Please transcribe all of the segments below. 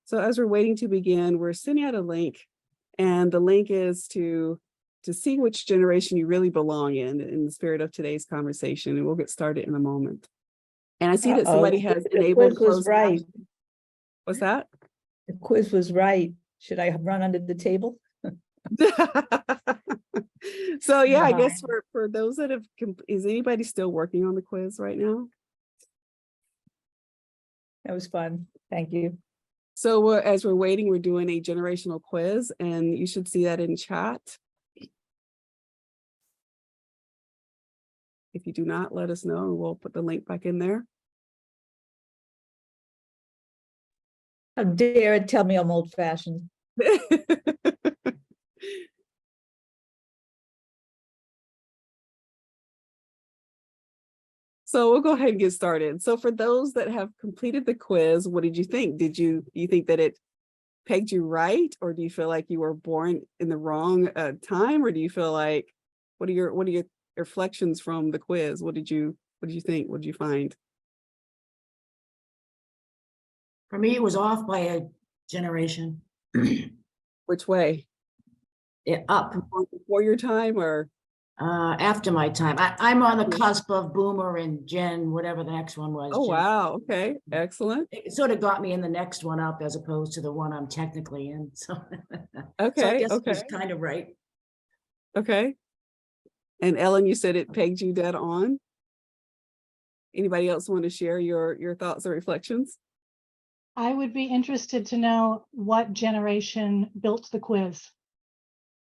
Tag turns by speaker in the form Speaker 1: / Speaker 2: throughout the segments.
Speaker 1: So as we're waiting to begin, we're sending out a link, and the link is to see which generation you really belong in the spirit of today's conversation, and we'll get started in a moment. And I see that somebody has
Speaker 2: The
Speaker 1: enabled
Speaker 2: quiz was
Speaker 1: closed
Speaker 2: right.
Speaker 1: captioning. What's that?
Speaker 2: The quiz was right. Should I run under the table?
Speaker 1: So yeah, I guess for those that have, is anybody still working on the quiz right now?
Speaker 2: That was fun. Thank you.
Speaker 1: So as we're waiting, we're doing a generational quiz, and you should see that in chat. If you do not, let us know, and we'll put the link back in there.
Speaker 2: How dare it tell me I'm old-fashioned.
Speaker 1: So we'll go ahead and get started. So for those that have completed the quiz, what did you think? Did you think that it pegged you right, or do you feel like you were born in the wrong time, or do you feel like, what are your reflections from the quiz? What did you think? What did you find?
Speaker 3: For me, it was off by a generation.
Speaker 1: Which way?
Speaker 3: Up.
Speaker 1: Before your time, or
Speaker 3: after my time. I'm on the cusp of Boomer and Gen, whatever the next one was.
Speaker 1: oh
Speaker 3: Gen.
Speaker 1: wow, okay, excellent.
Speaker 3: It sort of got me in the next one up as opposed to the one I'm technically in. So,
Speaker 1: Okay,
Speaker 3: so I guess
Speaker 1: okay,
Speaker 3: it was kind of right.
Speaker 1: okay. And Ellen, you said it pegged you dead on. Anybody else want to share your thoughts or reflections?
Speaker 4: I would be interested to know what generation built the quiz.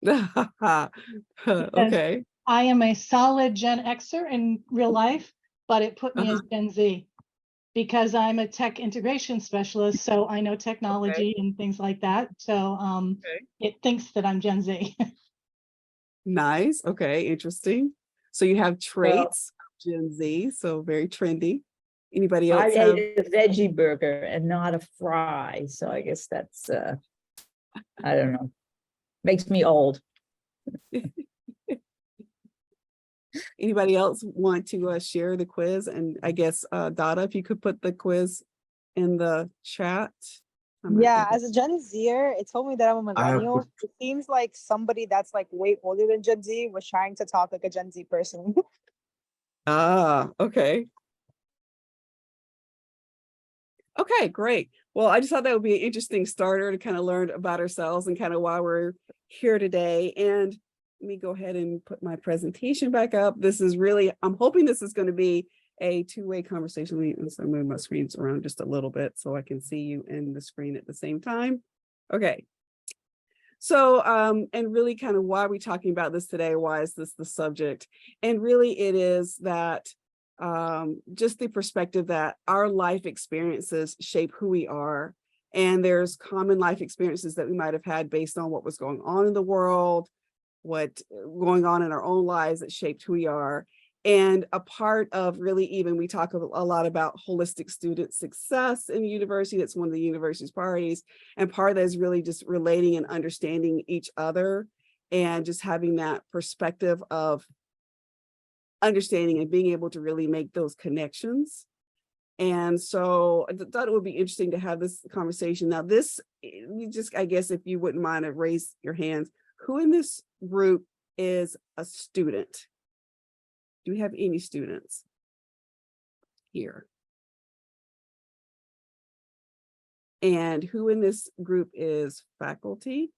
Speaker 1: Okay.
Speaker 4: I am a solid Gen Xer in real life, but it put me as Gen Z because I'm a tech integration specialist. So I know technology and things like that. So it thinks that I'm Gen Z.
Speaker 1: Nice. Okay, interesting. So you have traits of Gen Z, so very trendy. Anybody
Speaker 2: I
Speaker 1: else have?
Speaker 2: ate a veggie burger and not a fry. So I guess that's, I don't know, makes me old.
Speaker 1: Anybody else want to share the quiz? And I guess Dada, if you could put the quiz in the chat.
Speaker 5: Yeah, as a Gen Zer, it told me that I'm a millennial. It seems like somebody that's like way older than Gen Z was trying to talk like a Gen Z person.
Speaker 1: Ah, okay. Okay, great. Well, I just thought that would be an interesting starter to kind of learn about ourselves and kind of why we're here today. And let me go ahead and put my presentation back up. This is really, I'm hoping this is going to be a two-way conversation. Let me move my screens around just a little bit so I can see you in the screen at the same time. Okay. So, and really kind of why are we talking about this today? Why is this the subject? And really it is that just the perspective that our life experiences shape who we are. And there's common life experiences that we might have had based on what was going on in the world, what going on in our own lives that shaped who we are. And a part of really even, we talk a lot about holistic student success in the university. That's one of the university's priorities. And part of that is really just relating and understanding each other and just having that perspective of understanding and being able to really make those connections. And so I thought it would be interesting to have this conversation. Now this, you just, I guess if you wouldn't mind to raise your hands, who in this group is a student? Do we have any students here? And who in this group is faculty?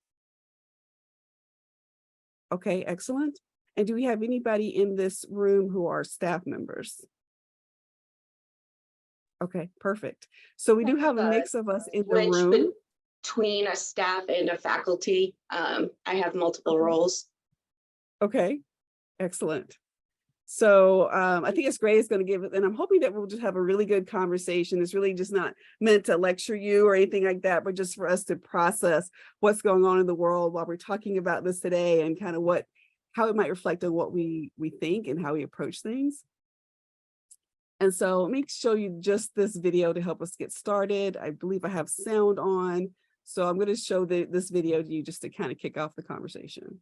Speaker 1: Okay, excellent. And do we have anybody in this room who are staff members? Okay, perfect. So we do have a mix of us in the room.
Speaker 6: Between a staff and a faculty, I have multiple roles.
Speaker 1: Okay, excellent. So I think it's great. It's going to give it, and I'm hoping that we'll just have a really good conversation. It's really just not meant to lecture you or anything like that, but just for us to process what's going on in the world while we're talking about this today and kind of how it might reflect on what we think and how we approach things. And so let me show you just this video to help us get started. I believe I have sound on. So I'm going to show this video to you just to kind of kick off the conversation.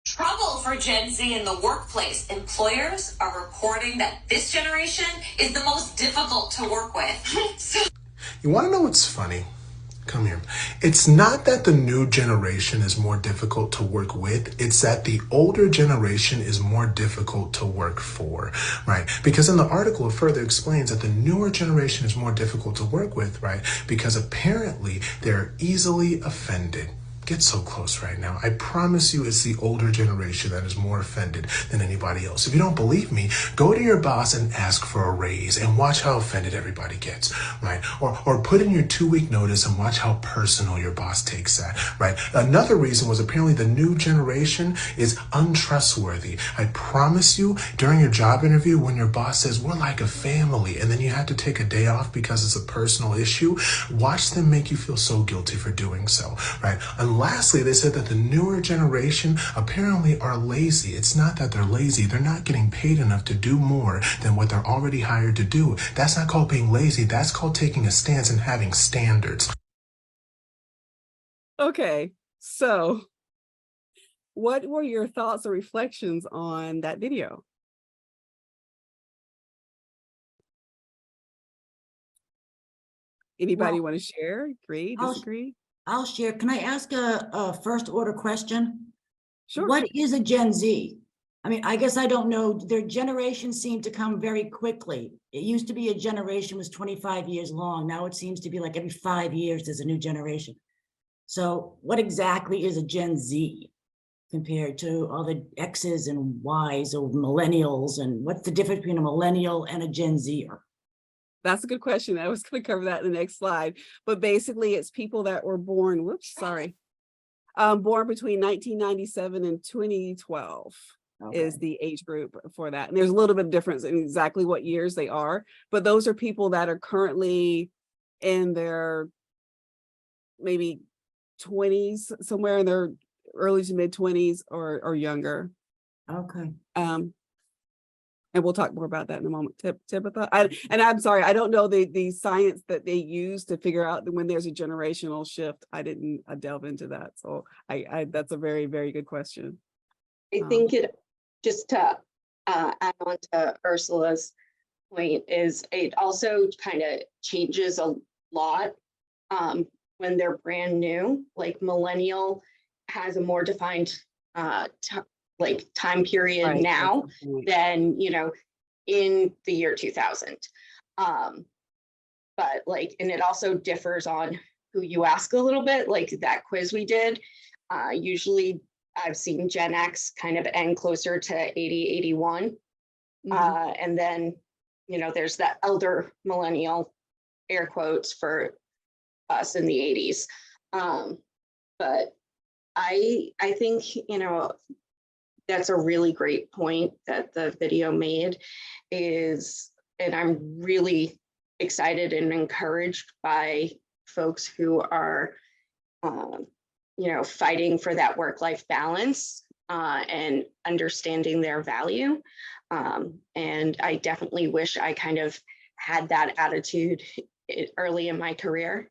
Speaker 7: Trouble for Gen Z in the workplace. Employers are reporting that this generation is the most difficult to work with.
Speaker 8: You want to know what's funny? Come here. It's not that the new generation is more difficult to work with. It's that the older generation is more difficult to work for, right? Because in the article, it further explains that the newer generation is more difficult to work with, right? Because apparently they're easily offended. Get so close right now. I promise you it's the older generation that is more offended than anybody else. If you don't believe me, go to your boss and ask for a raise and watch how offended everybody gets, right? Or put in your 2-week notice and watch how personal your boss takes that, right? Another reason was apparently the new generation is untrustworthy. I promise you, during your job interview, when your boss says, we're like a family, and then you have to take a day off because it's a personal issue, watch them make you feel so guilty for doing so, right? And lastly, they said that the newer generation apparently are lazy. It's not that they're lazy. They're not getting paid enough to do more than what they're already hired to do. That's not called being lazy. That's called taking a stance and having standards.
Speaker 1: Okay, so what were your thoughts or reflections on that video? Anybody want to share? Agree,
Speaker 3: I'll-
Speaker 1: disagree?
Speaker 3: I'll share. Can I ask a first order question?
Speaker 1: Sure.
Speaker 3: What is a Gen Z? I mean, I guess I don't know. Their generations seem to come very quickly. It used to be a generation was 25 years long. Now it seems to be like every 5 years there's a new generation. So what exactly is a Gen Z compared to all the X's and Y's or millennials? And what's the difference between a millennial and a Gen Zer?
Speaker 1: That's a good question. I was going to cover that in the next slide, but basically it's people that were born, born between 1997 and 2012 is the age group for that. And there's a little bit of difference in exactly what years they are, but those are people that are currently in their maybe 20s, somewhere in their early to mid 20s or younger.
Speaker 3: Okay.
Speaker 1: And we'll talk more about that in a moment, Tabitha. And I'm sorry, I don't know the science that they use to figure out when there's a generational shift. I didn't delve into that. So I that's a very, very good question.
Speaker 6: I think it, just to add on to Ursula's point, is it also kind of changes a lot when they're brand new. Like millennial has a more defined time period
Speaker 1: Right,
Speaker 6: now
Speaker 1: that's the point.
Speaker 6: than, in the year 2000. But and it also differs on who you ask a little bit, like that quiz we did. Usually I've seen Gen X kind of end closer to 80, 81. And then, there's that elder millennial, air quotes, for us in the 80s. But I think, that's a really great point that the video made and I'm really excited and encouraged by folks who are, fighting for that work-life balance and understanding their value. And I definitely wish I kind of had that attitude early in my career,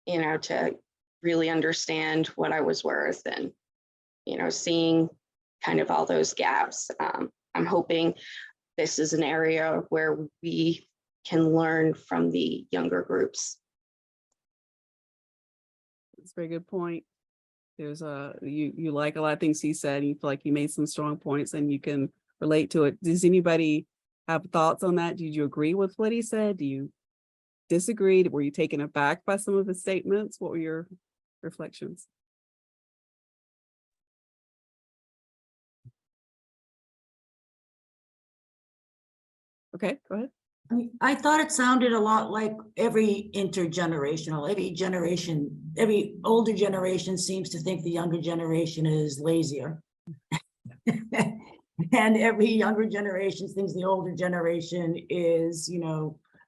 Speaker 6: to really understand what I was worth and, seeing kind of all those gaps. I'm hoping this is an area where we can learn from the younger groups.
Speaker 1: That's a very good point. There's you like a lot of things he said, you feel like you made some strong points and you can relate to it. Does anybody have thoughts on that? Did you agree with what he said? Do you disagree? Were you taken aback by some of the statements? What were your reflections? Okay, go ahead.
Speaker 3: I thought it sounded a lot like every intergenerational, every older generation seems to think the younger generation is lazier. And every younger generation thinks the older generation is,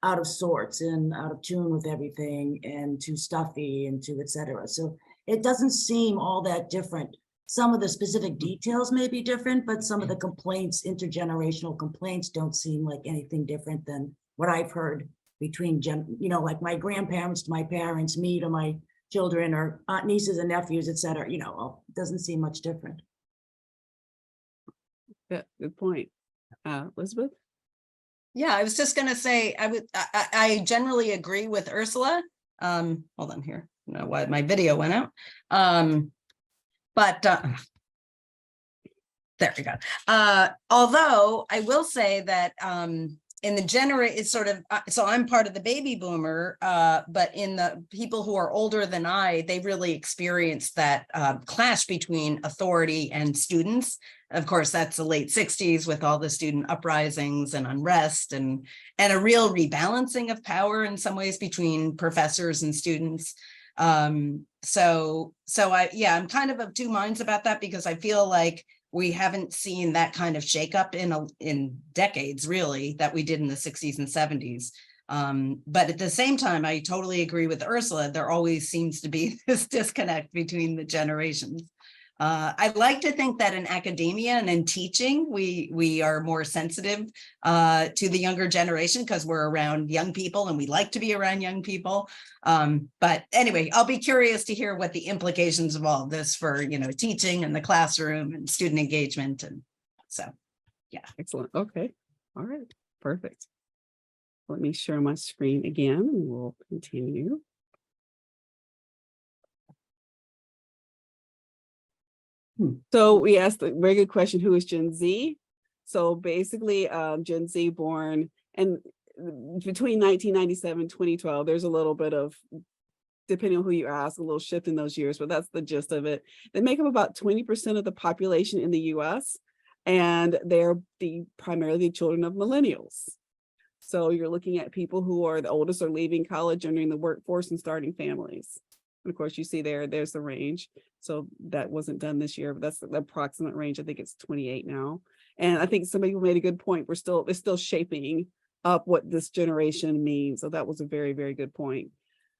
Speaker 3: out of sorts and out of tune with everything and too stuffy and too et cetera. So it doesn't seem all that different. Some of the specific details may be different, but some of the complaints, intergenerational complaints, don't seem like anything different than what I've heard between like my grandparents to my parents, me to my children, or nieces and nephews, et cetera. It doesn't seem much different.
Speaker 1: Yeah, good point. Elizabeth?
Speaker 9: Yeah, I was just gonna say, I generally agree with Ursula. Hold on here, I don't know why my video went out. But there we go. Although I will say that in the it's sort of, so I'm part of the baby boomer, but in the people who are older than I, they really experienced that clash between authority and students. Of course, that's the late 60s with all the student uprisings and unrest and a real rebalancing of power in some ways between professors and students. So I'm kind of two minds about that, because I feel like we haven't seen that kind of shakeup in decades, really, that we did in the 60s and 70s. But at the same time, I totally agree with Ursula. There always seems to be this disconnect between the generations. I like to think that in academia and in teaching, we are more sensitive to the younger generation because we're around young people and we like to be around young people. But anyway, I'll be curious to hear what the implications of all of this for, teaching and the classroom and student engagement. And so, yeah.
Speaker 1: Excellent. Okay. All right. Perfect. Let me share my screen again and we'll continue. So we asked a very good question, who is Gen Z? So basically Gen Z born and between 1997 and 2012, there's a little bit of, depending on who you ask, a little shift in those years, but that's the gist of it. They make up about 20% of the population in the US, and they're primarily the children of millennials. So you're looking at people who are the oldest are leaving college, entering the workforce and starting families. And of course, you see there's the range. So that wasn't done this year, but that's the approximate range. I think it's 28 now. And I think somebody made a good point. It's still shaping up what this generation means. So that was a very, very good point.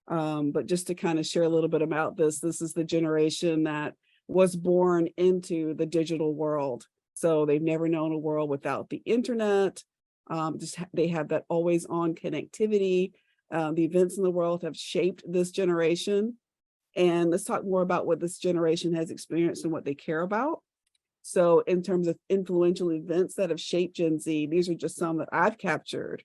Speaker 1: But just to kind of share a little bit about this is the generation that was born into the digital world. So they've never known a world without the internet. They have that always on connectivity. The events in the world have shaped this generation. And let's talk more about what this generation has experienced and what they care about. So in terms of influential events that have shaped Gen Z, these are just some that I've captured.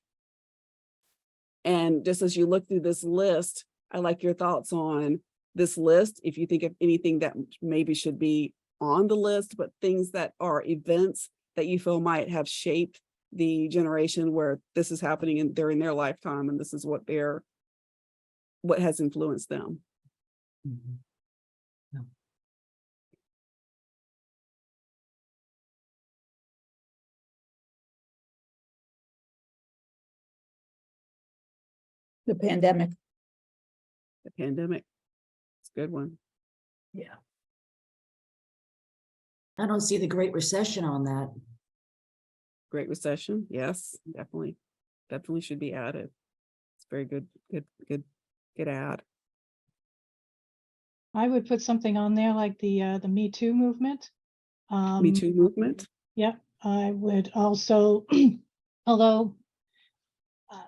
Speaker 1: And just as you look through this list, I like your thoughts on this list. If you think of anything that maybe should be on the list, but things that are events that you feel might have shaped the generation where this is happening during their lifetime, and this is what has influenced them.
Speaker 9: Mm-hmm. Yeah.
Speaker 2: The pandemic.
Speaker 1: The pandemic. It's a good one.
Speaker 2: Yeah.
Speaker 3: I don't see the Great Recession on that.
Speaker 1: Great Recession. Yes, definitely should be added. It's very good add.
Speaker 4: I would put something on there like the Me Too movement.
Speaker 1: Me Too movement.
Speaker 4: Yeah, I would also, although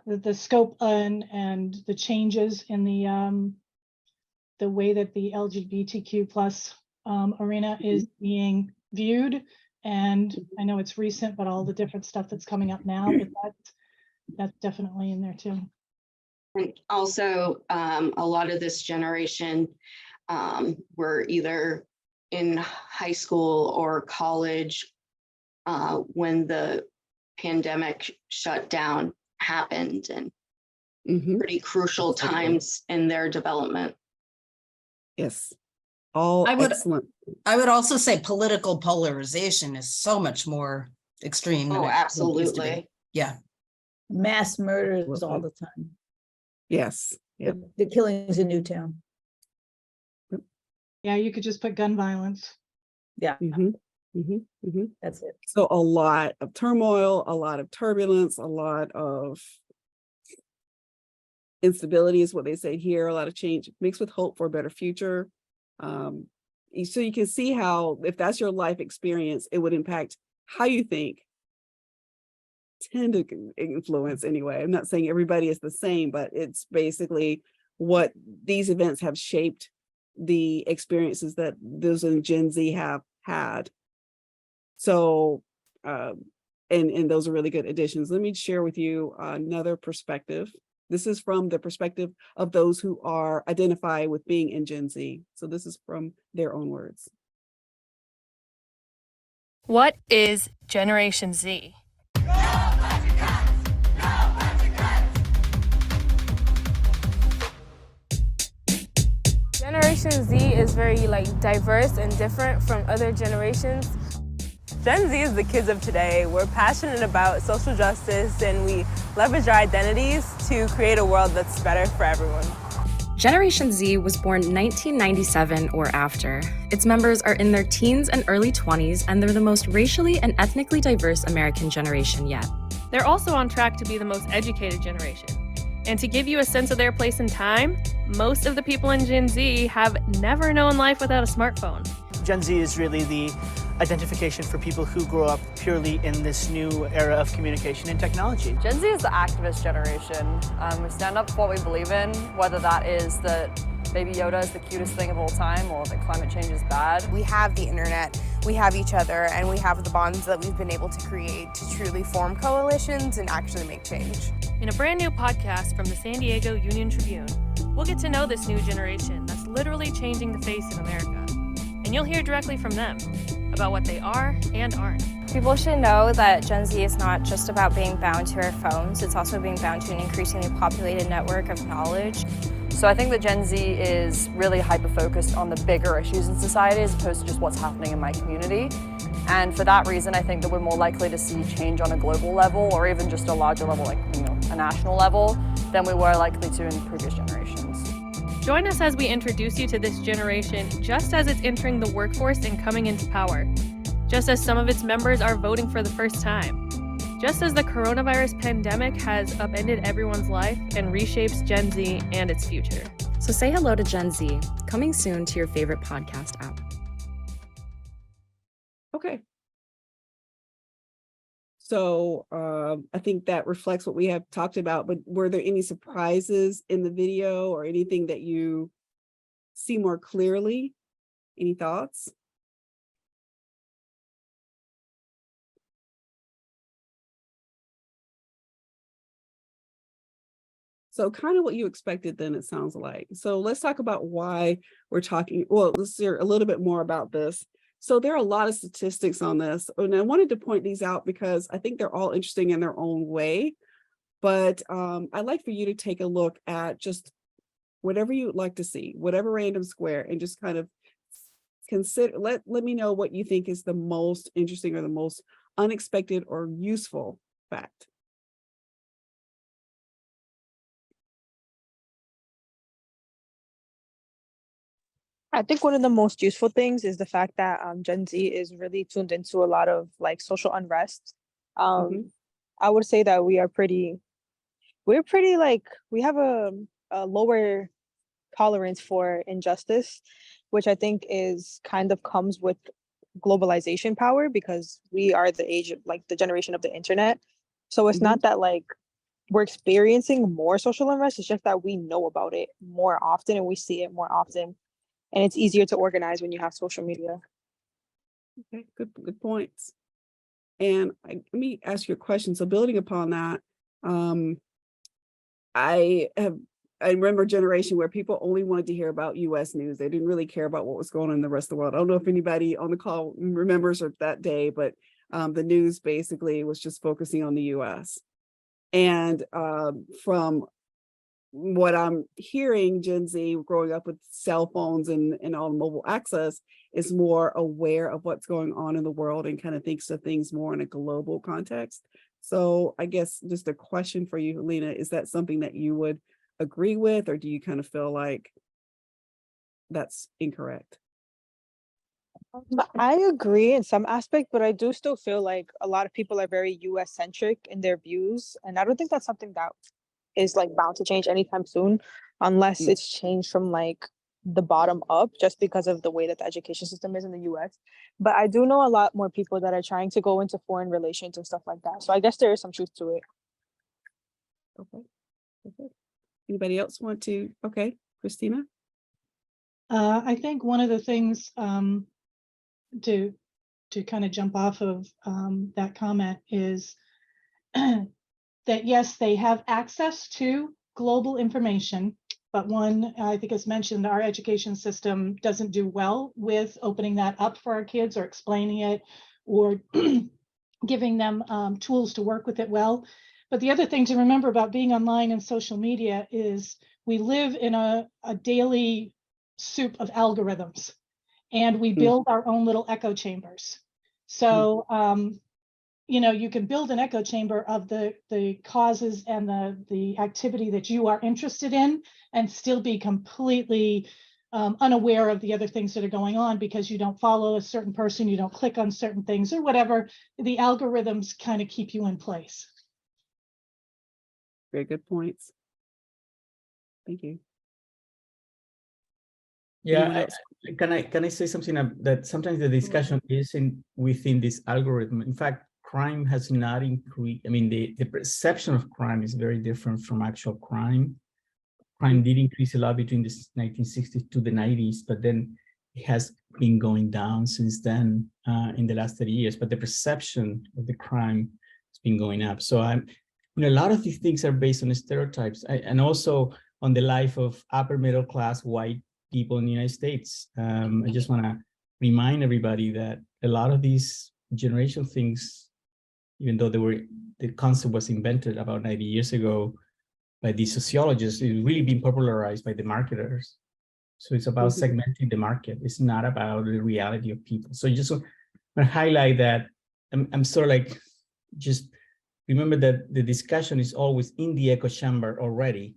Speaker 4: the scope and the changes in the way that the LGBTQ plus arena is being viewed, and I know it's recent, but all the different stuff that's coming up now, but that's definitely in there too.
Speaker 6: And also, a lot of this generation were either in high school or college when the pandemic shutdown happened, and pretty crucial times in their development.
Speaker 1: Yes, all excellent.
Speaker 9: I would also say political polarization is so much more extreme than
Speaker 6: Oh,
Speaker 9: it used to be.
Speaker 6: absolutely.
Speaker 9: Yeah.
Speaker 2: Mass murders all the time.
Speaker 1: Yes. Yep.
Speaker 2: The killings in Newtown.
Speaker 4: Yeah, you could just put gun violence.
Speaker 2: Yeah, that's it.
Speaker 1: So a lot of turmoil, a lot of turbulence, a lot of instability is what they say here, a lot of change mixed with hope for a better future. So you can see how, if that's your life experience, it would impact how you think, tend to influence anyway. I'm not saying everybody is the same, but it's basically what these events have shaped the experiences that those in Gen Z have had. So and those are really good additions. Let me share with you another perspective. This is from the perspective of those who are identify with being in Gen Z. So this is from their own words.
Speaker 10: What is Generation Z?
Speaker 11: Generation Z is very diverse and different from other generations.
Speaker 12: Gen Z is the kids of today. We're passionate about social justice and we leverage our identities to create a world that's better for everyone.
Speaker 13: Generation Z was born 1997 or after. Its members are in their teens and early 20s, and they're the most racially and ethnically diverse American generation yet.
Speaker 10: They're also on track to be the most educated generation. And to give you a sense of their place in time, most of the people in Gen Z have never known life without a smartphone.
Speaker 14: Gen Z is really the identification for people who grow up purely in this new era of communication and technology.
Speaker 15: Gen Z is the activist generation. We stand up for what we believe in, whether that is that Baby Yoda is the cutest thing of all time or that climate change is bad.
Speaker 16: We have the internet, we have each other, and we have the bonds that we've been able to create to truly form coalitions and actually make change.
Speaker 10: In a brand new podcast from the San Diego Union Tribune, we'll get to know this new generation that's literally changing the face of America. And you'll hear directly from them about what they are and aren't.
Speaker 11: People should know that Gen Z is not just about being bound to our phones, it's also being bound to an increasingly populated network of knowledge.
Speaker 15: So I think that Gen Z is really hyper-focused on the bigger issues in society as opposed to just what's happening in my community. And for that reason, I think that we're more likely to see change on a global level or even just a larger level, like a national level, than we were likely to in previous generations.
Speaker 10: Join us as we introduce you to this generation just as it's entering the workforce and coming into power. Just as some of its members are voting for the first time. Just as the coronavirus pandemic has upended everyone's life and reshapes Gen Z and its future.
Speaker 13: So say hello to Gen Z, coming soon to your favorite podcast app.
Speaker 1: Okay. So I think that reflects what we have talked about, but were there any surprises in the video or anything that you see more clearly? Any thoughts? So kind of what you expected then, it sounds like. So let's talk about why we're talking. Well, let's hear a little bit more about this. So there are a lot of statistics on this, and I wanted to point these out because I think they're all interesting in their own way. But I'd like for you to take a look at just whatever you'd like to see, whatever random square, and just kind of consider, let me know what you think is the most interesting or the most unexpected or useful fact.
Speaker 5: I think one of the most useful things is the fact that Gen Z is really tuned into a lot of social unrest. I would say that we have a lower tolerance for injustice, which I think is kind of comes with globalization power because we are the age of the generation of the internet. So it's not that we're experiencing more social unrest, it's just that we know about it more often and we see it more often. And it's easier to organize when you have social media.
Speaker 1: Okay, good points. And let me ask you a question. So building upon that, I remember a generation where people only wanted to hear about US news. They didn't really care about what was going on in the rest of the world. I don't know if anybody on the call remembers that day, but the news basically was just focusing on the US. And from what I'm hearing, Gen Z growing up with cell phones and all mobile access is more aware of what's going on in the world and kind of thinks of things more in a global context. So I guess just a question for you, Helena, is that something that you would agree with, or do you kind of feel like that's incorrect?
Speaker 5: I agree in some aspect, but I do still feel like a lot of people are very US centric in their views. And I don't think that's something that is bound to change anytime soon, unless it's changed from the bottom up, just because of the way that the education system is in the US. But I do know a lot more people that are trying to go into foreign relations and stuff like that. So I guess there is some truth to it.
Speaker 1: Okay. Anybody else want to? Okay, Christina?
Speaker 4: I think one of the things to to kind of jump off of that comment is that yes, they have access to global information, but one, I think as mentioned, our education system doesn't do well with opening that up for our kids or explaining it or giving them tools to work with it well. But the other thing to remember about being online and social media is we live in a daily soup of algorithms, and we build our own little echo chambers. So, you know, you can build an echo chamber of the causes and the activity that you are interested in and still be completely unaware of the other things that are going on because you don't follow a certain person, you don't click on certain things or whatever. The algorithms kind of keep you in place.
Speaker 1: Very good points. Thank you. Anyone
Speaker 17: Yeah,
Speaker 1: else?
Speaker 17: can I say something that sometimes the discussion isn't within this algorithm. In fact, crime has not increased. I mean, the perception of crime is very different from actual crime. Crime did increase a lot between the 1960s to the 90s, but then it has been going down since then in the last 30 years. But the perception of the crime has been going up. So you know, a lot of these things are based on stereotypes and also on the life of upper middle class white people in the United States. I just want to remind everybody that a lot of these generational things, even though the concept was invented about 90 years ago by these sociologists, it's really been popularized by the marketers. So it's about segmenting the market. It's not about the reality of people. So just want to highlight that. I'm sort of like, just remember that the discussion is always in the echo chamber already.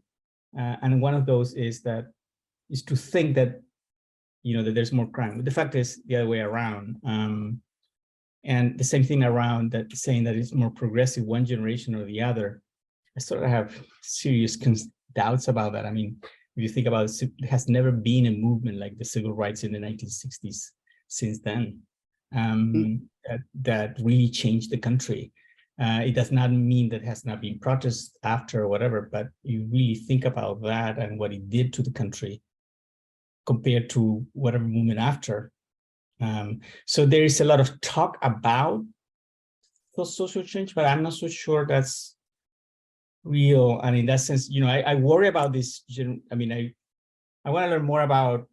Speaker 17: And one of those is to think that, you know, that there's more crime. But the fact is the other way around. And the same thing around that, saying that it's more progressive one generation or the other. I sort of have serious doubts about that. I mean, if you think about it, there has never been a movement like the civil rights in the 1960s since then that really changed the country. It does not mean that has not been protests after or whatever, but you really think about that and what it did to the country compared to whatever movement after. So there is a lot of talk about those social change, but I'm not so sure that's real. And in that sense, you know, I worry about this. I mean, I want to learn more about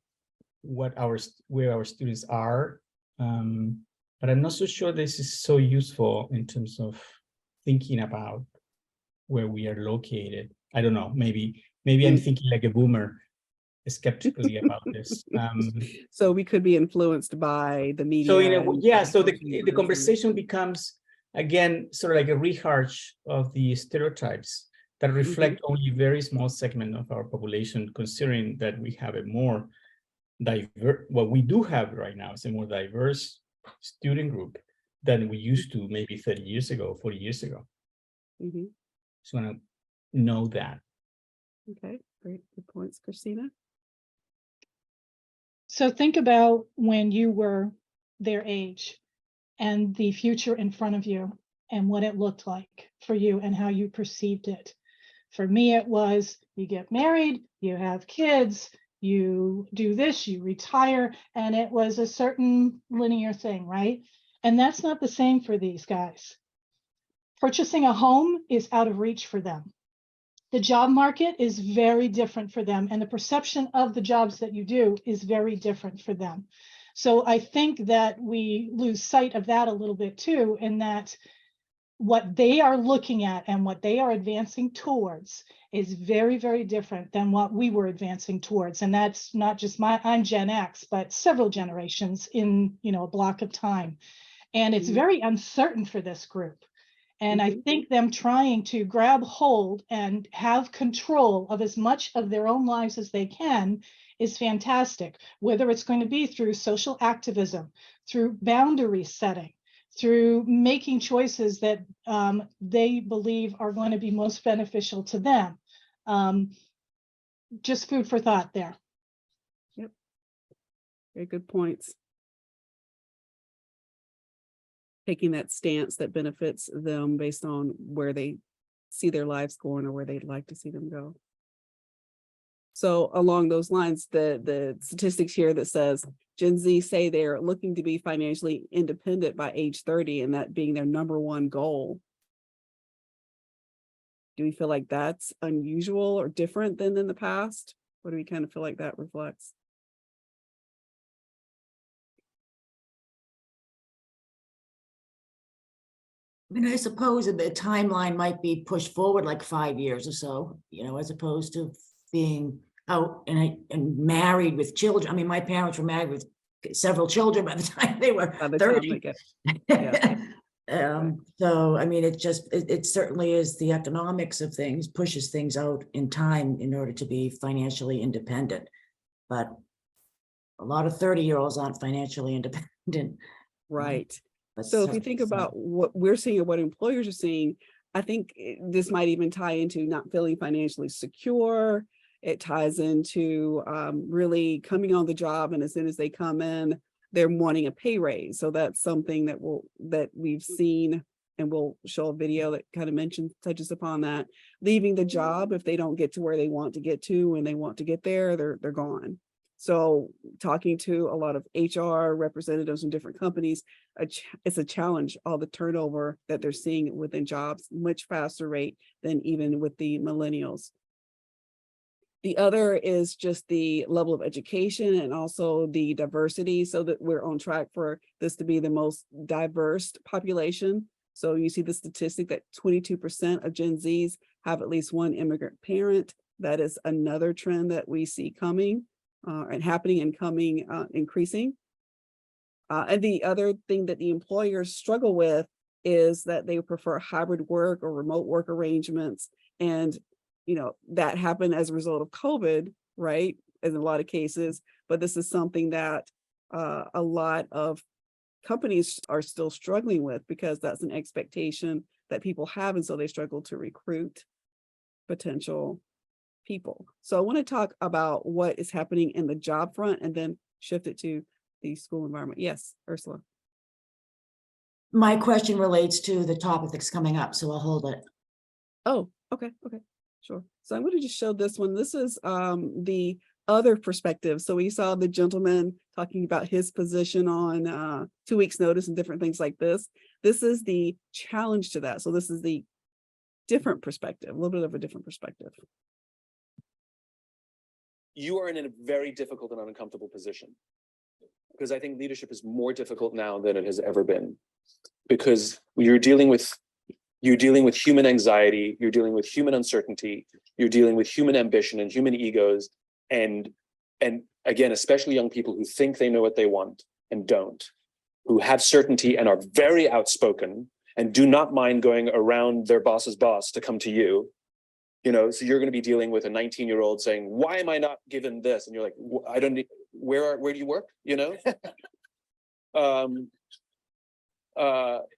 Speaker 17: where our students are, but I'm not so sure this is so useful in terms of thinking about where we are located. I don't know. Maybe I'm thinking like a boomer, skeptically about this.
Speaker 1: So we could be influenced by the media.
Speaker 17: So so the conversation becomes again sort of like a rehash of the stereotypes that reflect only a very small segment of our population, considering that we have a more diverse, what we do have right now is a more diverse student group than we used to maybe 30 years ago, 40 years ago. Just want to know that.
Speaker 1: Okay, great, good points, Christina.
Speaker 4: So think about when you were their age and the future in front of you and what it looked like for you and how you perceived it. For me, it was you get married, you have kids, you do this, you retire, and it was a certain linear thing, right? And that's not the same for these guys. Purchasing a home is out of reach for them. The job market is very different for them, and the perception of the jobs that you do is very different for them. So I think that we lose sight of that a little bit too, in that what they are looking at and what they are advancing towards is very, very different than what we were advancing towards. And that's not just I'm Gen X, but several generations in, you know, a block of time. And it's very uncertain for this group. And I think them trying to grab hold and have control of as much of their own lives as they can is fantastic, whether it's going to be through social activism, through boundary setting, through making choices that they believe are going to be most beneficial to them. Just food for thought there.
Speaker 1: Yep. Very good points. Taking that stance that benefits them based on where they see their lives going or where they'd like to see them go. So along those lines, the statistics here that says Gen Z say they're looking to be financially independent by age 30 and that being their number one goal. Do we feel like that's unusual or different than in the past? What do we kind of feel like that reflects?
Speaker 3: I mean, I suppose that the timeline might be pushed forward like 5 years or so, you know, as opposed to being out and married with children. I mean, my parents were married with several children by the time they were 30. So, I mean, it certainly is the economics of things, pushes things out in time in order to be financially independent. But a lot of 30-year-olds aren't financially independent.
Speaker 1: Right. So if you think about what we're seeing and what employers are seeing, I think this might even tie into not feeling financially secure. It ties into really coming on the job, and as soon as they come in, they're wanting a pay raise. So that's something that we've seen, and we'll show a video that kind of touches upon that. Leaving the job if they don't get to where they want to get to, when they want to get there, they're gone. So talking to a lot of HR representatives from different companies, it's a challenge, all the turnover that they're seeing within jobs, much faster rate than even with the millennials. The other is just the level of education and also the diversity, so that we're on track for this to be the most diverse population. So you see the statistic that 22% of Gen Zs have at least one immigrant parent. That is another trend that we see coming. And happening and coming, increasing. And the other thing that the employers struggle with is that they prefer hybrid work or remote work arrangements. And, you know, that happened as a result of COVID, right? In a lot of cases, but this is something that a lot of companies are still struggling with, because that's an expectation that people have. And so they struggle to recruit potential people. So I want to talk about what is happening in the job front and then shift it to the school environment. Yes, Ursula.
Speaker 3: My question relates to the topic that's coming up, so I'll hold it.
Speaker 1: Oh, okay, sure. So I'm going to just show this one. This is the other perspective. So we saw the gentleman talking about his position on 2 weeks notice and different things like this. This is the challenge to that. So this is the different perspective, a little bit of a different perspective.
Speaker 18: You are in a very difficult and uncomfortable position, because I think leadership is more difficult now than it has ever been, because you're dealing with human anxiety, you're dealing with human uncertainty, you're dealing with human ambition and human egos, and again, especially young people who think they know what they want and don't, who have certainty and are very outspoken and do not mind going around their boss's boss to come to you. You know, so you're going to be dealing with a 19-year-old saying, "Why am I not given this?" And you're like, "I don't need, where do you work?" You know,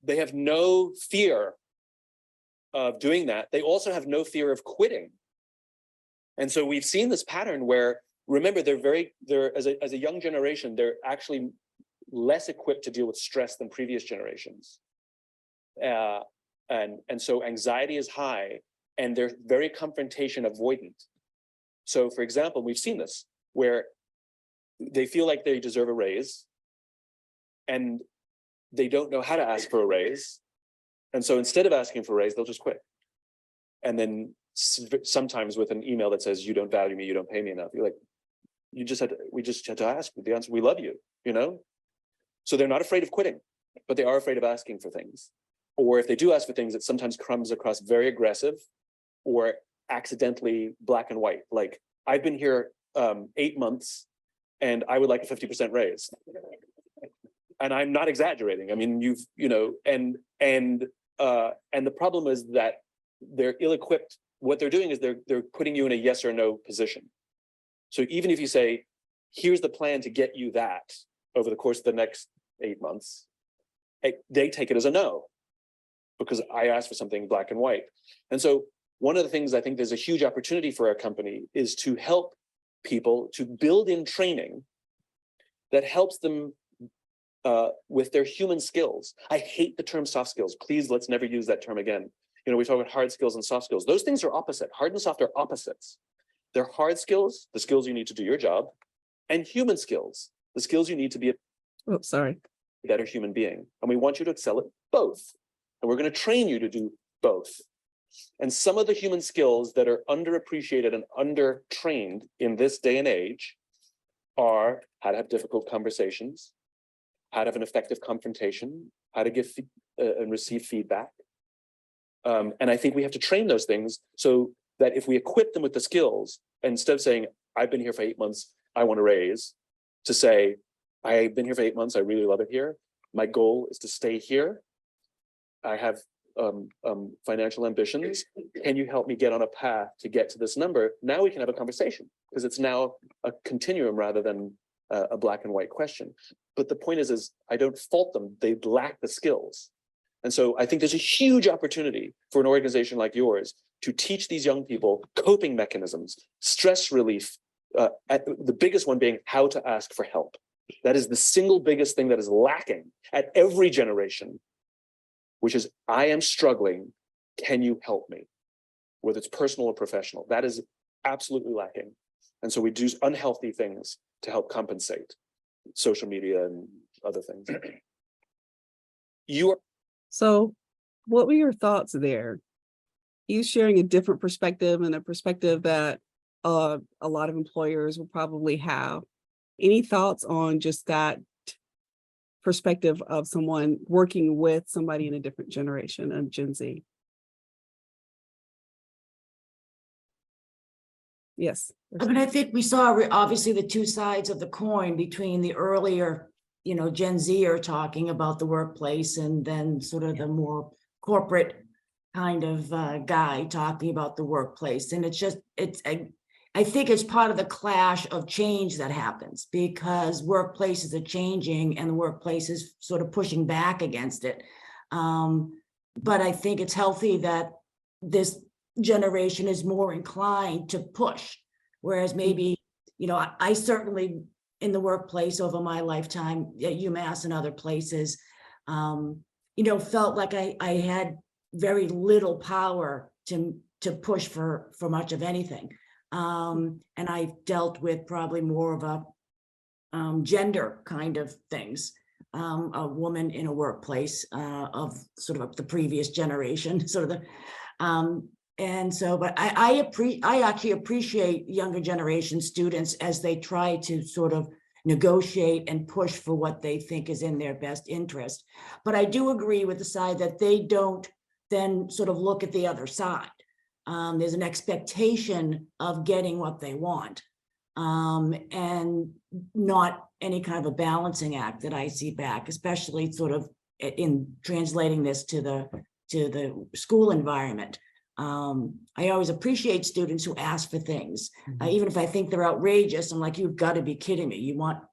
Speaker 18: they have no fear of doing that. They also have no fear of quitting. And so we've seen this pattern where, remember, they're as a young generation, they're actually less equipped to deal with stress than previous generations. And so anxiety is high. And they're very confrontation avoidant. So, for example, we've seen this where they feel like they deserve a raise and they don't know how to ask for a raise. And so instead of asking for a raise, they'll just quit. And then sometimes with an email that says, "You don't value me, you don't pay me enough." You're like, we just had to ask. The answer, we love you, you know? So they're not afraid of quitting, but they are afraid of asking for things. Or if they do ask for things, it sometimes comes across very aggressive or accidentally black and white. Like, I've been here 8 months and I would like a 50% raise. And I'm not exaggerating. I mean, and the problem is that they're ill-equipped. What they're doing is they're putting you in a yes or no position. So even if you say, "Here's the plan to get you that over the course of the next 8 months," they take it as a no, because I asked for something black and white. And so one of the things I think there's a huge opportunity for our company is to help people to build in training that helps them with their human skills. I hate the term soft skills. Please, let's never use that term again. You know, we talk about hard skills and soft skills. Those things are opposite. Hard and soft are opposites. They're hard skills, the skills you need to do your job, and human skills, the skills you need to be a
Speaker 1: Oh, sorry.
Speaker 18: better human being. And we want you to excel at both. And we're going to train you to do both. And some of the human skills that are underappreciated and undertrained in this day and age are how to have difficult conversations, how to have an effective confrontation, how to give and receive feedback. And I think we have to train those things so that if we equip them with the skills, instead of saying, I've been here for 8 months, I want a raise, to say, I've been here for 8 months, I really love it here. My goal is to stay here. I have financial ambitions. Can you help me get on a path to get to this number? Now we can have a conversation because it's now a continuum rather than a black and white question. But the point is I don't fault them. They lack the skills. And so I think there's a huge opportunity for an organization like yours to teach these young people coping mechanisms, stress relief, the biggest one being how to ask for help. That is the single biggest thing that is lacking at every generation, which is, I am struggling, can you help me? Whether it's personal or professional, that is absolutely lacking. And so we do unhealthy things to help compensate, social media and other things.
Speaker 1: So what were your thoughts there? He's sharing a different perspective and a perspective that a lot of employers will probably have. Any thoughts on just that perspective of someone working with somebody in a different generation of Gen Z? Yes.
Speaker 3: I mean, I think we saw obviously the two sides of the coin between the earlier, Gen Zer talking about the workplace and then sort of the more corporate kind of guy talking about the workplace. And I think it's part of the clash of change that happens because workplaces are changing and the workplace is sort of pushing back against it. But I think it's healthy that this generation is more inclined to push, whereas maybe, I certainly in the workplace over my lifetime at UMass and other places, felt like I had very little power to push for much of anything. And I dealt with probably more of a gender kind of things, a woman in a workplace of sort of the previous generation, sort of the, and so, but I actually appreciate younger generation students as they try to sort of negotiate and push for what they think is in their best interest. But I do agree with the side that they don't then sort of look at the other side. There's an expectation of getting what they want, and not any kind of a balancing act that I see back, especially sort of in translating this to the school environment. I always appreciate students who ask for things, even if I think they're outrageous. I'm like, you've got to be kidding me. You want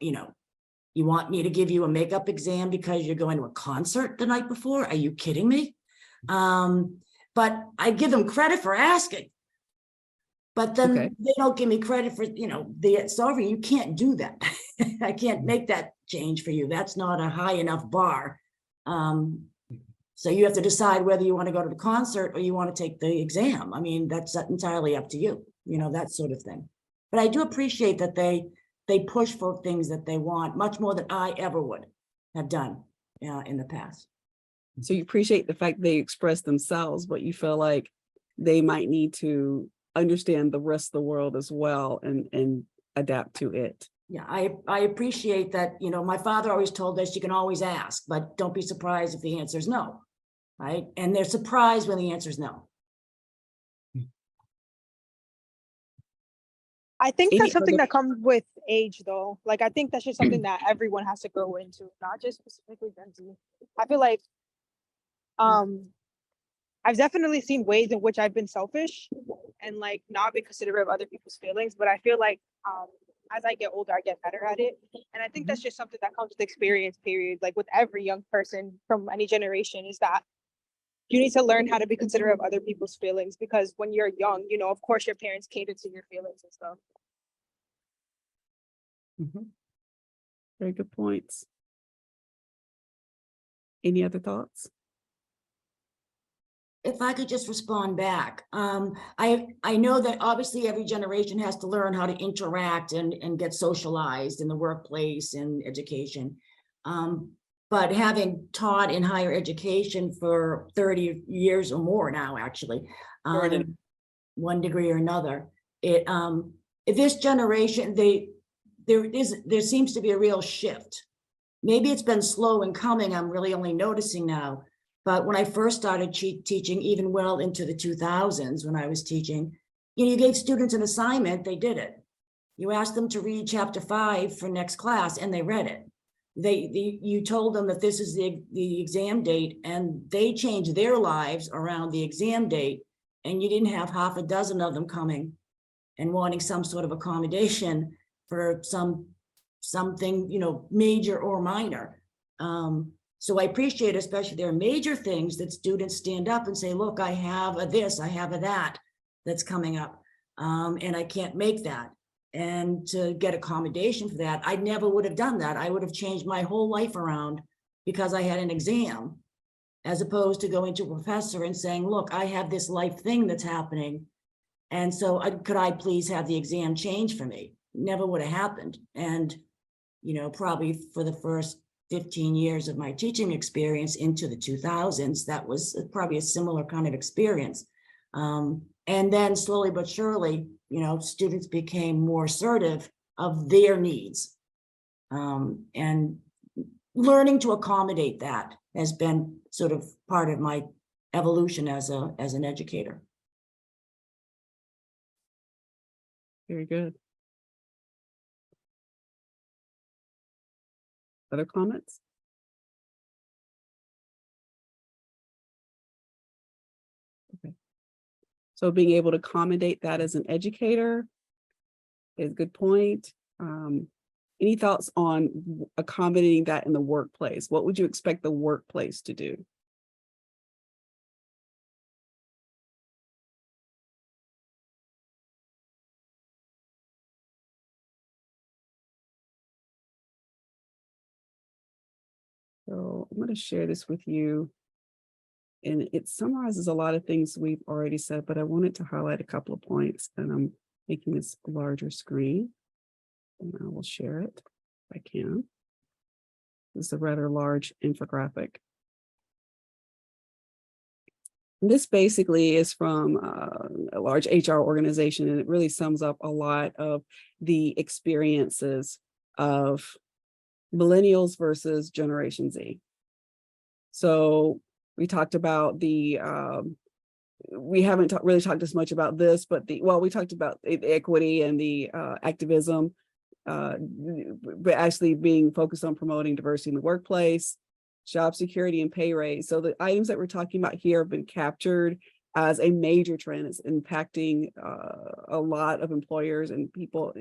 Speaker 3: me to give you a makeup exam because you're going to a concert the night before? Are you kidding me? But I give them credit for asking, but then they don't give me credit for, sorry, you can't do that. I can't make that change for you. That's not a high enough bar. So you have to decide whether you want to go to the concert or you want to take the exam. I mean, that's entirely up to you, that sort of thing. But I do appreciate that they push for things that they want much more than I ever would have done in the past.
Speaker 1: So you appreciate the fact they express themselves, but you feel like they might need to understand the rest of the world as well and adapt to it.
Speaker 3: Yeah, I appreciate that. My father always told us you can always ask, but don't be surprised if the answer is no, right? And they're surprised when the answer is no.
Speaker 5: I think that's something that comes with age, though. Like, I think that's just something that everyone has to grow into, not just specifically Gen Z. I feel like I've definitely seen ways in which I've been selfish and like not be considerate of other people's feelings, but I feel like as I get older, I get better at it. And I think that's just something that comes with experience, period. Like with every young person from any generation, is that you need to learn how to be considerate of other people's feelings, because when you're young, of course your parents cater to your feelings and stuff.
Speaker 1: Very good points. Any other thoughts?
Speaker 3: If I could just respond back, I know that obviously every generation has to learn how to interact and get socialized in the workplace and education. But having taught in higher education for 30 years or more now, actually, one degree or another, this generation, there seems to be a real shift. Maybe it's been slow in coming, I'm really only noticing now. But when I first started teaching, even well into the 2000s, when I was teaching, you gave students an assignment, they did it. You asked them to read chapter 5 for next class, and they read it. You told them that this is the exam date, and they changed their lives around the exam date, and you didn't have half a dozen of them coming and wanting some sort of accommodation for something, major or minor. So I appreciate, especially there are major things that students stand up and say, look, I have a this, I have a that that's coming up, and I can't make that. And to get accommodation for that, I never would have done that. I would have changed my whole life around because I had an exam, as opposed to going to a professor and saying, look, I have this life thing that's happening. And so could I please have the exam changed for me? Never would have happened. And, probably for the first 15 years of my teaching experience into the 2000s, that was probably a similar kind of experience. And then slowly but surely, students became more assertive of their needs. And learning to accommodate that has been sort of part of my evolution as an educator.
Speaker 1: Very good. Other comments? Okay. So being able to accommodate that as an educator is a good point. Any thoughts on accommodating that in the workplace? What would you expect the workplace to do? So I'm going to share this with you. And it summarizes a lot of things we've already said, but I wanted to highlight a couple of points, and I'm making this a larger screen, and I will share it if I can. This is a rather large infographic. And this basically is from a large HR organization, and it really sums up a lot of the experiences of millennials versus Generation Z. So we talked about we haven't really talked as much about this, but we talked about the equity and the activism, but actually being focused on promoting diversity in the workplace, job security, and pay raise. So the items that we're talking about here have been captured as a major trend. It's impacting a lot of employers and people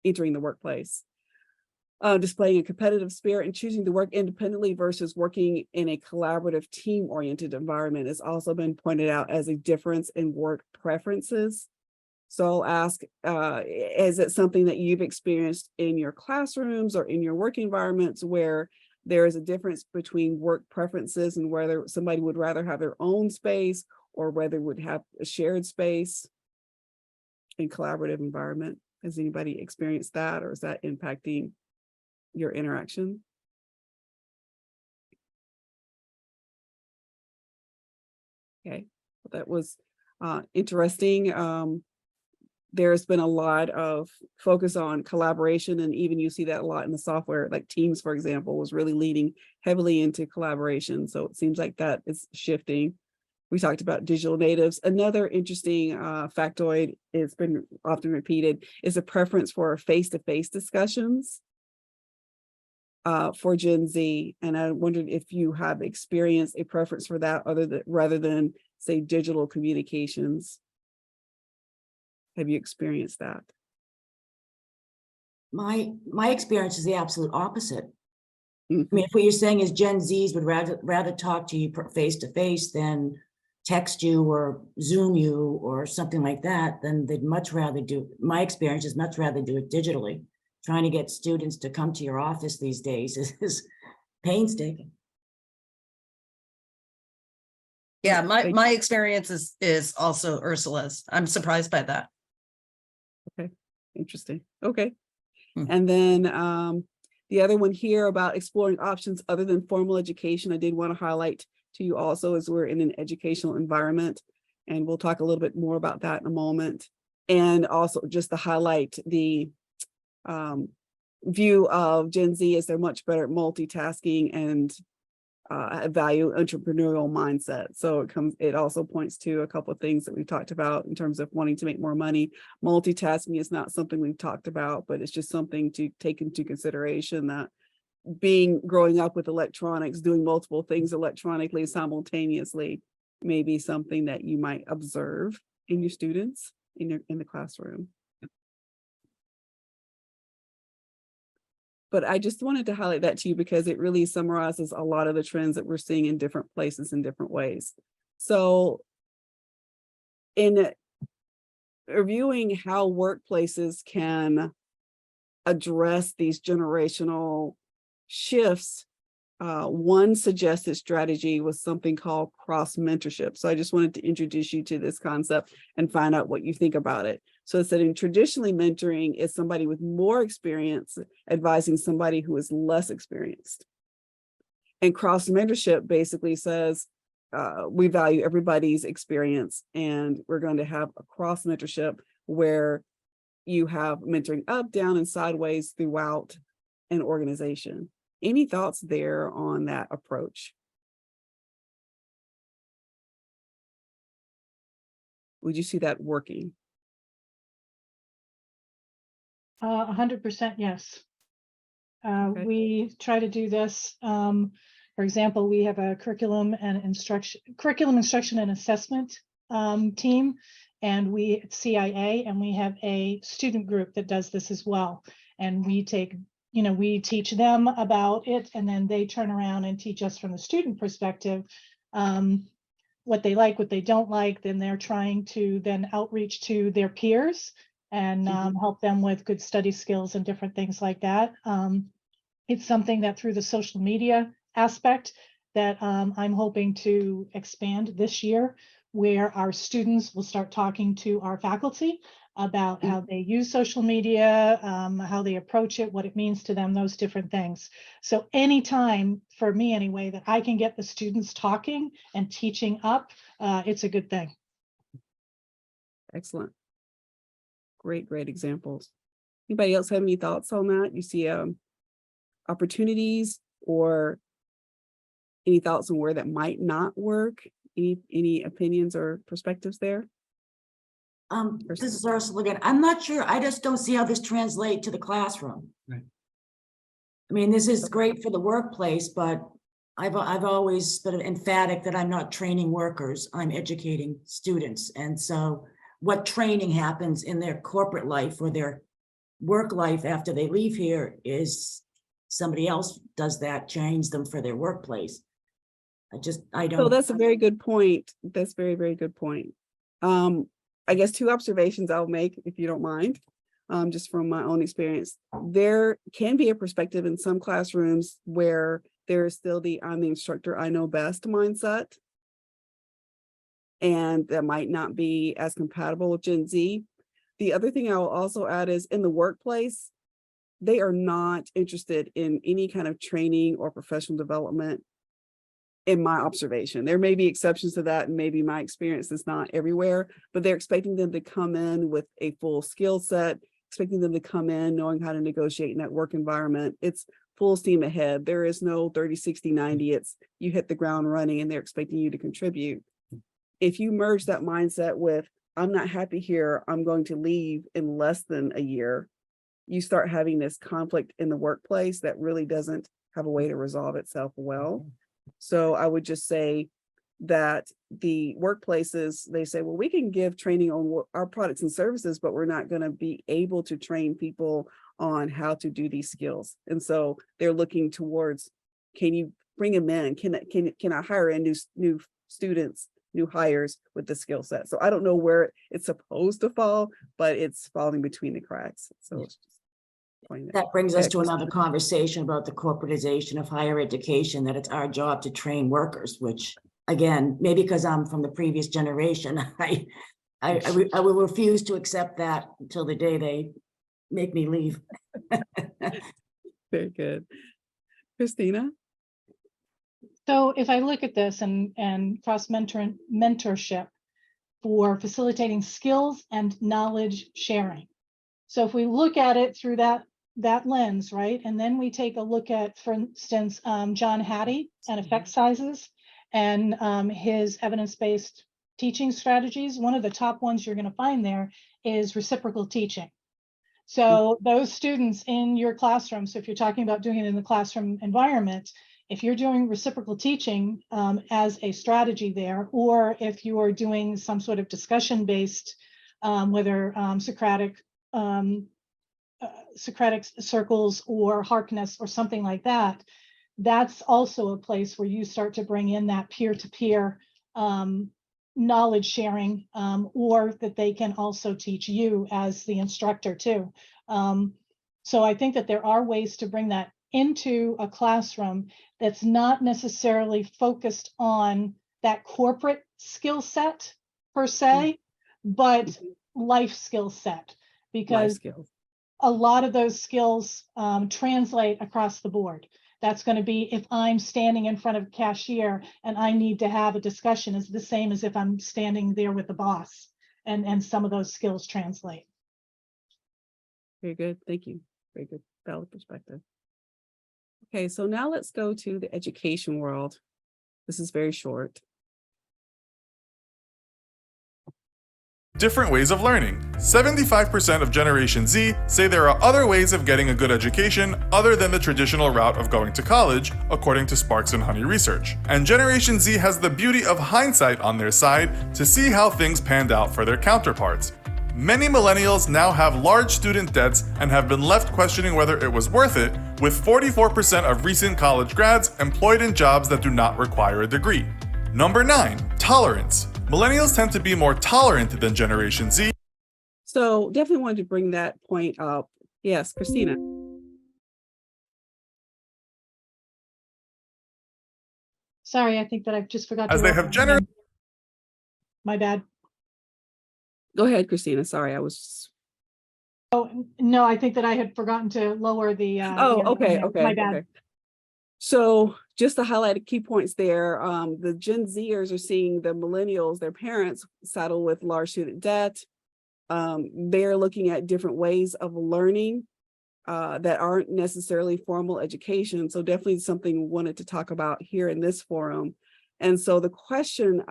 Speaker 1: entering the workplace. Displaying a competitive spirit and choosing to work independently versus working in a collaborative, team-oriented environment has also been pointed out as a difference in work preferences. So I'll ask, is it something that you've experienced in your classrooms or in your work environments where there is a difference between work preferences and whether somebody would rather have their own space or whether would have a shared space in collaborative environment? Has anybody experienced that, or is that impacting your interaction? Okay, well, that was interesting. There's been a lot of focus on collaboration, and even you see that a lot in the software, like Teams, for example, was really leaning heavily into collaboration. So it seems like that is shifting. We talked about digital natives. Another interesting factoid, it's been often repeated, is a preference for face-to-face discussions for Gen Z. And I wondered if you have experienced a preference for that rather than say digital communications. Have you experienced that?
Speaker 3: My experience is the absolute opposite. I mean, if what you're saying is Gen Zs would rather talk to you face to face than text you or Zoom you or something like that, then they'd much rather my experience is much rather do it digitally. Trying to get students to come to your office these days is painstaking.
Speaker 9: Yeah, my experience is also Ursula's. I'm surprised by that.
Speaker 1: Okay, interesting. Okay.
Speaker 9: Hmm.
Speaker 1: And then the other one here about exploring options other than formal education, I did want to highlight to you also as we're in an educational environment, and we'll talk a little bit more about that in a moment. And also just to highlight the view of Gen Z as they're much better at multitasking and value entrepreneurial mindset. So it also points to a couple of things that we've talked about in terms of wanting to make more money. Multitasking is not something we've talked about, but it's just something to take into consideration that growing up with electronics, doing multiple things electronically simultaneously may be something that you might observe in your students in the classroom. But I just wanted to highlight that to you because it really summarizes a lot of the trends that we're seeing in different places in different ways. So in reviewing how workplaces can address these generational shifts, one suggested strategy was something called cross-mentorship. So I just wanted to introduce you to this concept and find out what you think about it. So it's that traditionally mentoring is somebody with more experience advising somebody who is less experienced. And cross-mentorship basically says, we value everybody's experience and we're going to have a cross-mentorship where you have mentoring up, down, and sideways throughout an organization. Any thoughts there on that approach? Would you see that working?
Speaker 4: 100% yes. We try to do this. For example, we have a curriculum instruction and assessment team, and we at CIA, and we have a student group that does this as well. And we teach them about it, and then they turn around and teach us from the student perspective what they like, what they don't like. Then they're trying to then outreach to their peers and help them with good study skills and different things like that. It's something that through the social media aspect that I'm hoping to expand this year, where our students will start talking to our faculty about how they use social media, how they approach it, what it means to them, those different things. So anytime, for me anyway, that I can get the students talking and teaching up, it's a good thing.
Speaker 1: Excellent. Great examples. Anybody else have any thoughts on that? You see opportunities or any thoughts on where that might not work? Any opinions or perspectives there?
Speaker 3: This is Ursula again. I'm not sure. I just don't see how this translates to the classroom.
Speaker 17: Right.
Speaker 3: I mean, this is great for the workplace, but I've always been emphatic that I'm not training workers. I'm educating students. And so what training happens in their corporate life or their work life after they leave here is somebody else does that, trains them for their workplace. I don't.
Speaker 1: So that's a very good point. That's very good point. I guess two observations I'll make, if you don't mind, just from my own experience. There can be a perspective in some classrooms where there is still I'm the instructor, I know best mindset. And that might not be as compatible with Gen Z. The other thing I will also add is in the workplace, they are not interested in any kind of training or professional development in my observation. There may be exceptions to that, and maybe my experience is not everywhere, but they're expecting them to come in with a full skill set, expecting them to come in knowing how to negotiate in that work environment. It's full steam ahead. There is no 30, 60, 90. It's you hit the ground running and they're expecting you to contribute. If you merge that mindset with, I'm not happy here, I'm going to leave in less than a year, you start having this conflict in the workplace that really doesn't have a way to resolve itself well. So I would just say that the workplaces, they say, well, we can give training on our products and services, but we're not going to be able to train people on how to do these skills. And so they're looking towards, can you bring them in? Can I hire in new students, new hires with the skill set? So I don't know where it's supposed to fall, but it's falling between the cracks. So it's just
Speaker 3: that brings us to another conversation about the corporatization of higher education, that it's our job to train workers, which again, maybe because I'm from the previous generation, I will refuse to accept that until the day they make me leave.
Speaker 1: Very good. Christina?
Speaker 4: So if I look at this and cross mentorship for facilitating skills and knowledge sharing. So if we look at it through that lens, right? And then we take a look at, for instance, John Hattie and effect sizes and his evidence-based teaching strategies. One of the top ones you're going to find there is reciprocal teaching. So those students in your classroom, so if you're talking about doing it in the classroom environment, if you're doing reciprocal teaching as a strategy there, or if you are doing some sort of discussion-based, whether Socratic circles or Harkness or something like that, that's also a place where you start to bring in that peer-to-peer knowledge sharing, or that they can also teach you as the instructor too. So I think that there are ways to bring that into a classroom that's not necessarily focused on that corporate skill set per se, but life skill set, because a lot of those skills translate across the board. That's going to be, if I'm standing in front of a cashier and I need to have a discussion, is the same as if I'm standing there with the boss, and some of those skills translate.
Speaker 1: Very good. Thank you. Very good. Valid perspective. Okay, so now let's go to the education world. This is very short.
Speaker 19: Different ways of learning. 75% of Generation Z say there are other ways of getting a good education other than the traditional route of going to college, according to Sparks and Honey research. And Generation Z has the beauty of hindsight on their side to see how things panned out for their counterparts. Many millennials now have large student debts and have been left questioning whether it was worth it, with 44% of recent college grads employed in jobs that do not require a degree. Number 9, tolerance. Millennials tend to be more tolerant than Generation Z.
Speaker 1: So definitely wanted to bring that point up. Yes, Christina.
Speaker 4: Sorry, I think that I've just forgot.
Speaker 19: As they have generally.
Speaker 4: My bad.
Speaker 1: Go ahead, Christina. Sorry, I was.
Speaker 4: Oh, no, I think that I had forgotten to lower the.
Speaker 1: Okay.
Speaker 4: My bad.
Speaker 1: Okay. So just to highlight the key points there, the Gen Zers are seeing the millennials, their parents, saddle with large student debt. They're looking at different ways of learning that aren't necessarily formal education. So definitely something we wanted to talk about here in this forum. And so the question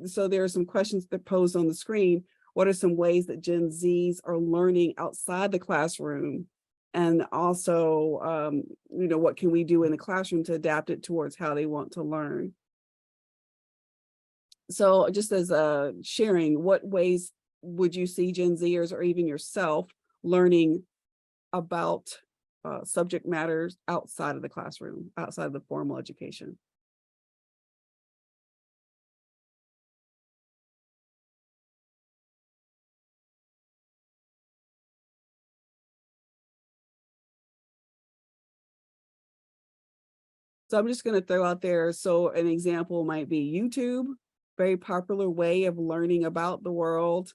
Speaker 1: so there are some questions that posed on the screen. What are some ways that Gen Zs are learning outside the classroom? And also, what can we do in the classroom to adapt it towards how they want to learn? So just as a sharing, what ways would you see Gen Zers or even yourself learning about subject matters outside of the classroom, outside of the formal education? So I'm just going to throw out there. So an example might be YouTube, very popular way of learning about the world.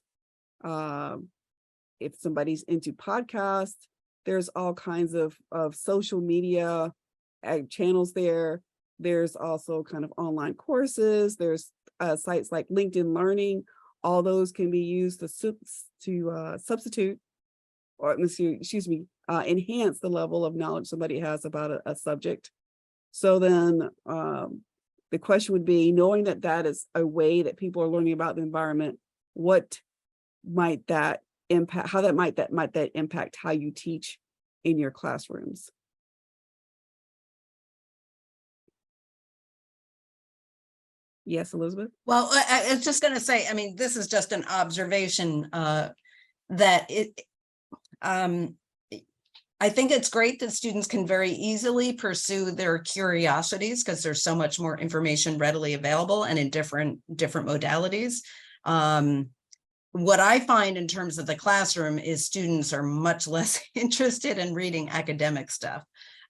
Speaker 1: If somebody's into podcasts, there's all kinds of social media channels there. There's also kind of online courses. There's sites like LinkedIn Learning. All those can be used to substitute or enhance the level of knowledge somebody has about a subject. So then the question would be, knowing that that is a way that people are learning about the environment, what might that impact, how that might impact how you teach in your classrooms? Yes, Elizabeth?
Speaker 9: Well, I was just going to say, I mean, this is just an observation that I think it's great that students can very easily pursue their curiosities because there's so much more information readily available and in different modalities. What I find in terms of the classroom is students are much less interested in reading academic stuff,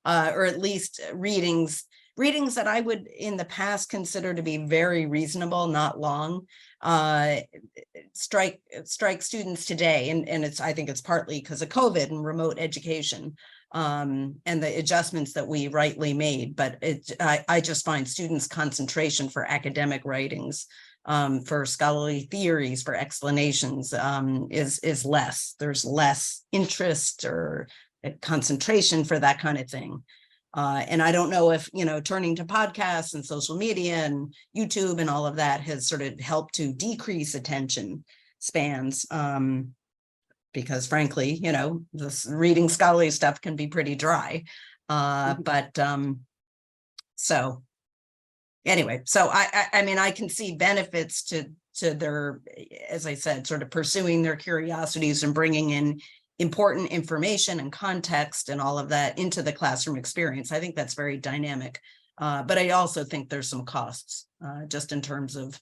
Speaker 9: or at least readings readings that I would in the past consider to be very reasonable, not long, strike students today. And I think it's partly because of COVID and remote education, and the adjustments that we rightly made. But I just find students' concentration for academic writings, for scholarly theories, for explanations, is less. There's less interest or concentration for that kind of thing. And I don't know if, turning to podcasts and social media and YouTube and all of that has sort of helped to decrease attention spans. Because frankly, this reading scholarly stuff can be pretty dry. So anyway, so I mean, I can see benefits to their, as I said, sort of pursuing their curiosities and bringing in important information and context and all of that into the classroom experience. I think that's very dynamic. But I also think there's some costs, just in terms of,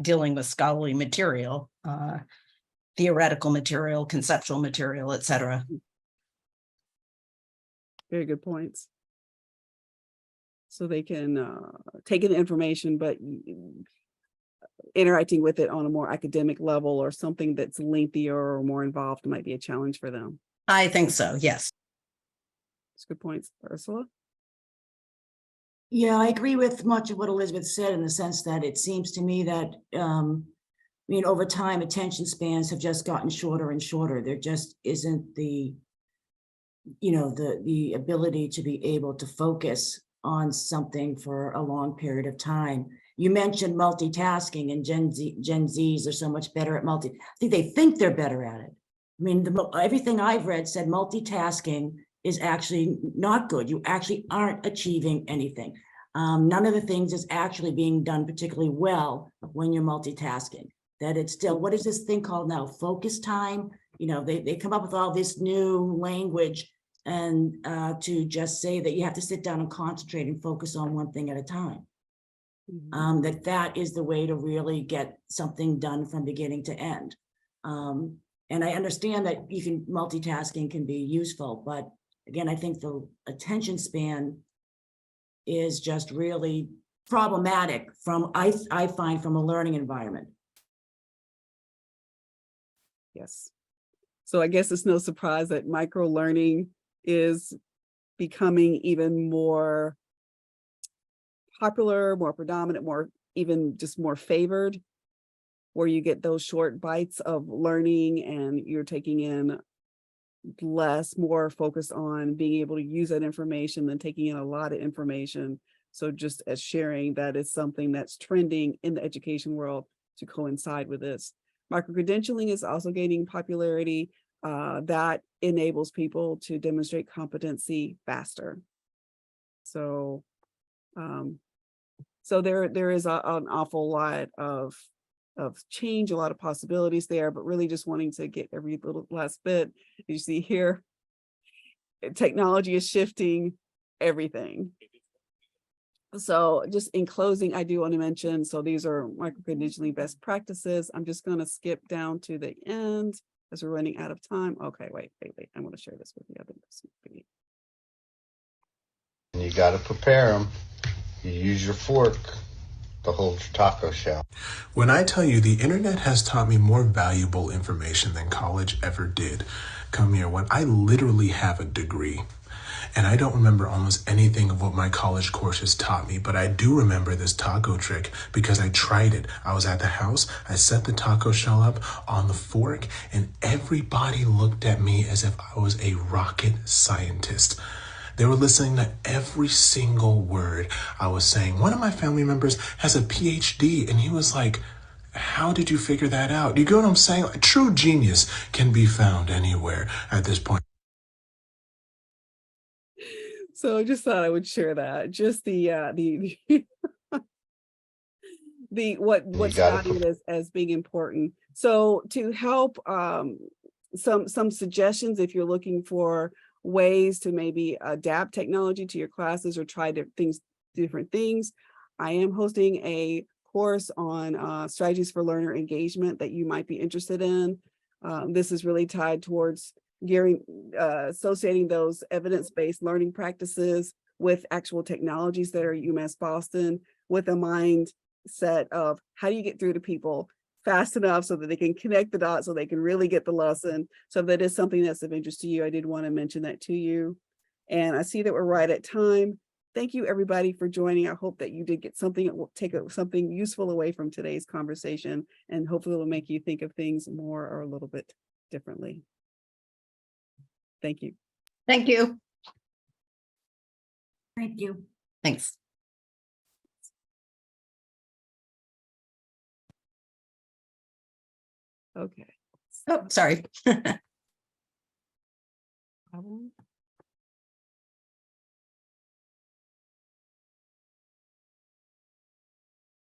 Speaker 9: dealing with scholarly material, theoretical material, conceptual material, et cetera.
Speaker 1: Very good points. So they can take in the information, but interacting with it on a more academic level or something that's lengthier or more involved might be a challenge for them.
Speaker 9: I think so, yes.
Speaker 1: That's good points. Ursula?
Speaker 3: Yeah, I agree with much of what Elizabeth said, in the sense that it seems to me that, over time, attention spans have just gotten shorter and shorter. There just isn't the ability to be able to focus on something for a long period of time. You mentioned multitasking, and Gen Zs are so much better at I think they think they're better at it. I mean, everything I've read said multitasking is actually not good. You actually aren't achieving anything. None of the things is actually being done particularly well when you're multitasking. That it's still, what is this thing called now? Focus time. They come up with all this new language, and to just say that you have to sit down and concentrate and focus on one thing at a time. That is the way to really get something done from beginning to end. And I understand that multitasking can be useful, but again, I think the attention span is just really problematic I find from a learning environment.
Speaker 1: Yes. So I guess it's no surprise that micro learning is becoming even more popular, more predominant, even more favored, where you get those short bites of learning and you're taking in more focused on being able to use that information than taking in a lot of information. So just as sharing, that is something that's trending in the education world to coincide with this. Micro-credentialing is also gaining popularity. That enables people to demonstrate competency faster. So there is an awful lot of change, a lot of possibilities there, but really just wanting to get every little last bit. You see here, technology is shifting everything. So just in closing, I do want to mention, so these are micro-credentialing best practices. I'm just going to skip down to the end as we're running out of time. Okay, wait. I want to share this with you. I think this would be...
Speaker 20: You got to prepare them. You use your fork to hold your taco shell.
Speaker 8: When I tell you the internet has taught me more valuable information than college ever did, come here, when I literally have a degree. And I don't remember almost anything of what my college courses taught me, but I do remember this taco trick because I tried it. I was at the house, I set the taco shell up on the fork, and everybody looked at me as if I was a rocket scientist. They were listening to every single word I was saying. One of my family members has a PhD, and he was like, how did you figure that out? You get what I'm saying? Like, true genius can be found anywhere at this point.
Speaker 1: So I just thought I would share that. Just what's valued as being important. So to help some suggestions, if you're looking for ways to maybe adapt technology to your classes or try different things, I am hosting a course on strategies for learner engagement that you might be interested in. This is really tied towards associating those evidence-based learning practices with actual technologies that are UMass Boston, with a mindset of how do you get through to people fast enough so that they can connect the dots, so they can really get the lesson. So if that is something that's of interest to you, I did want to mention that to you. And I see that we're right at time. Thank you, everybody, for joining. I hope that you did get something, something useful away from today's conversation, and hopefully it will make you think of things more or a little bit differently. Thank you.
Speaker 9: Thank you.
Speaker 3: Thank you.
Speaker 9: Thanks.
Speaker 1: Okay.
Speaker 9: Oh, sorry.
Speaker 1: Problem?